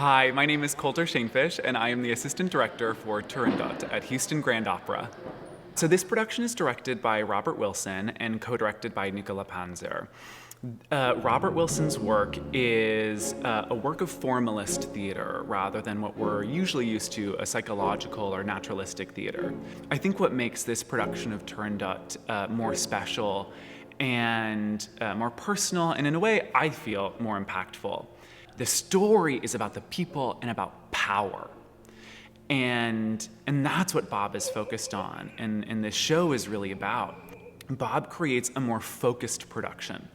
Hi, my name is Coulter Shanefish, and I am the Assistant Director for Turandot at Houston Grand Opera. So this production is directed by Robert Wilson and co-directed by Nicola Panzer. Robert Wilson's work is a work of formalist theater rather than what we're usually used to, a psychological or naturalistic theater. I think what makes this production of Turandot more special and more personal, and in a way I feel more impactful. The story is about the people and about power. And that's what Bob is focused on, and this show is really about. Bob creates a more focused production.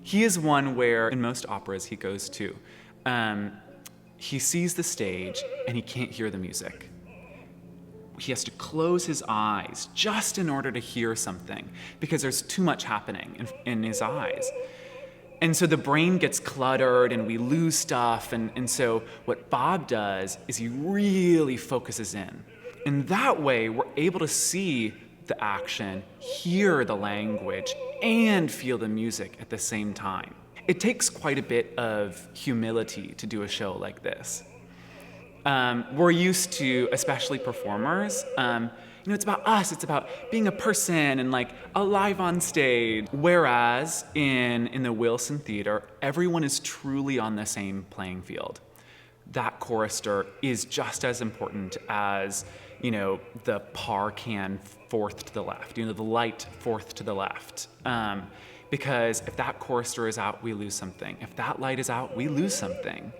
He is one where, in most operas he goes to, he sees the stage and he can't hear the music. He has to close his eyes just in order to hear something because there's too much happening in his eyes. And so the brain gets cluttered and we lose stuff. And so what Bob does is he really focuses in. And that way we're able to see the action, hear the language, and feel the music at the same time. It takes quite a bit of humility to do a show like this. We're used to, especially performers, it's about us, it's about being a person and like alive on stage. Whereas in the Wilson Theater, everyone is truly on the same playing field. That chorister is just as important as, the par can fourth to the left, the light fourth to the left. Because if that chorister is out, we lose something. If that light is out, we lose something.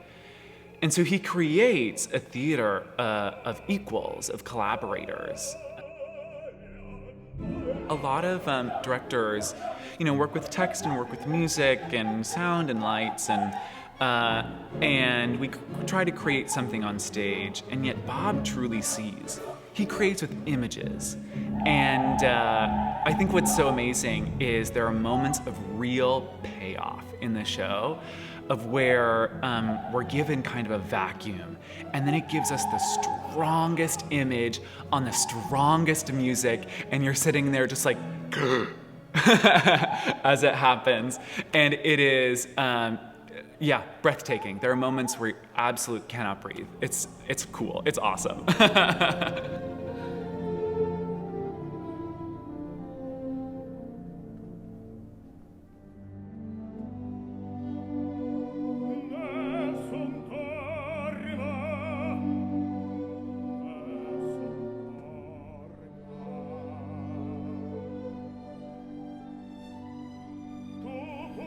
And so he creates a theater of equals, of collaborators. A lot of directors, work with text and work with music and sound and lights, and we try to create something on stage, and yet Bob truly sees. He creates with images. And I think what's so amazing is there are moments of real payoff in the show of where we're given kind of a vacuum, and then it gives us the strongest image on the strongest music, and you're sitting there just like as it happens, and it is breathtaking. There are moments where you absolutely cannot breathe. It's cool. It's awesome.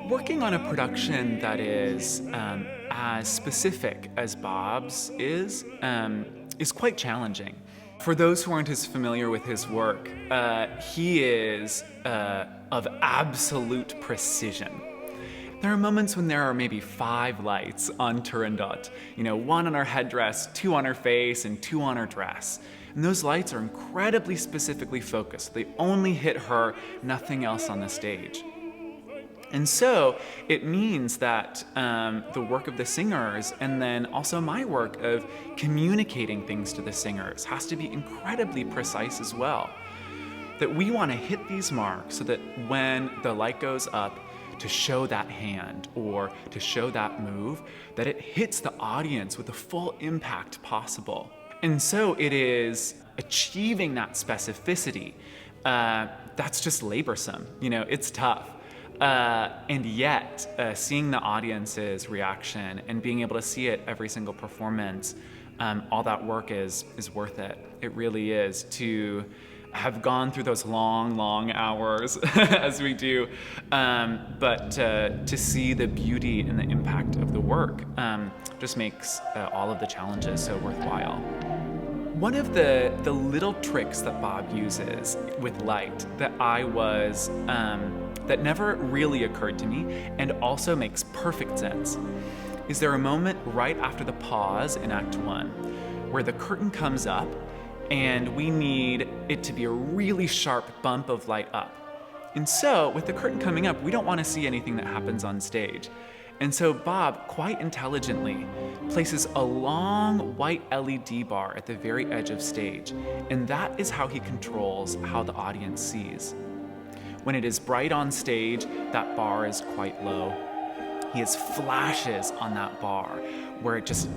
Working on a production that is as specific as Bob's is quite challenging. For those who aren't as familiar with his work, he is of absolute precision. There are moments when there are maybe 5 lights on Turandot. 1 on her headdress, 2 on her face, and 2 on her dress. And those lights are incredibly specifically focused. They only hit her, nothing else on the stage. And so it means that the work of the singers, and then also my work of communicating things to the singers, has to be incredibly precise as well. That we want to hit these marks so that when the light goes up to show that hand or to show that move, that it hits the audience with the full impact possible. And so it is achieving that specificity. That's just laborsome. It's tough. And yet, seeing the audience's reaction and being able to see it every single performance, all that work is worth it. It really is, to have gone through those long hours as we do, but to see the beauty and the impact of the work just makes all of the challenges so worthwhile. One of the little tricks that Bob uses with light that never really occurred to me and also makes perfect sense is there a moment right after the pause in Act 1 where the curtain comes up and we need it to be a really sharp bump of light up. And so with the curtain coming up, we don't want to see anything that happens on stage. And so Bob, quite intelligently, places a long white LED bar at the very edge of stage, and that is how he controls how the audience sees. When it is bright on stage, that bar is quite low. He has flashes on that bar where it just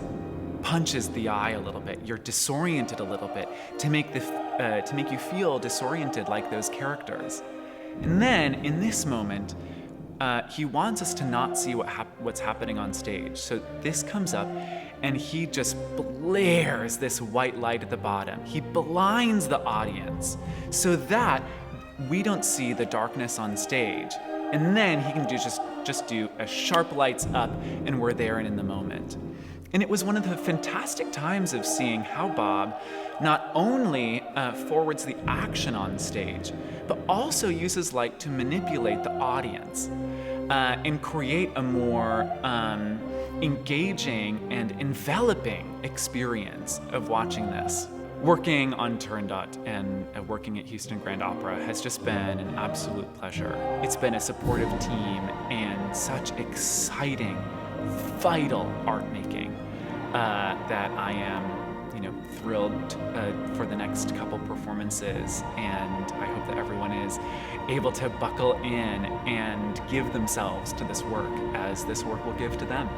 punches the eye a little bit. You're disoriented a little bit to make you feel disoriented like those characters. And then in this moment, he wants us to not see what's happening on stage. So this comes up and he just blares this white light at the bottom. He blinds the audience so that we don't see the darkness on stage. And then he can just do a sharp lights up and we're there and in the moment. And it was one of the fantastic times of seeing how Bob not only forwards the action on stage, but also uses light to manipulate the audience and create a more engaging and enveloping experience of watching this. Working on Turandot and working at Houston Grand Opera has just been an absolute pleasure. It's been a supportive team and such exciting, vital art making that I am, thrilled for the next couple performances, and I hope that everyone is able to buckle in and give themselves to this work as this work will give to them.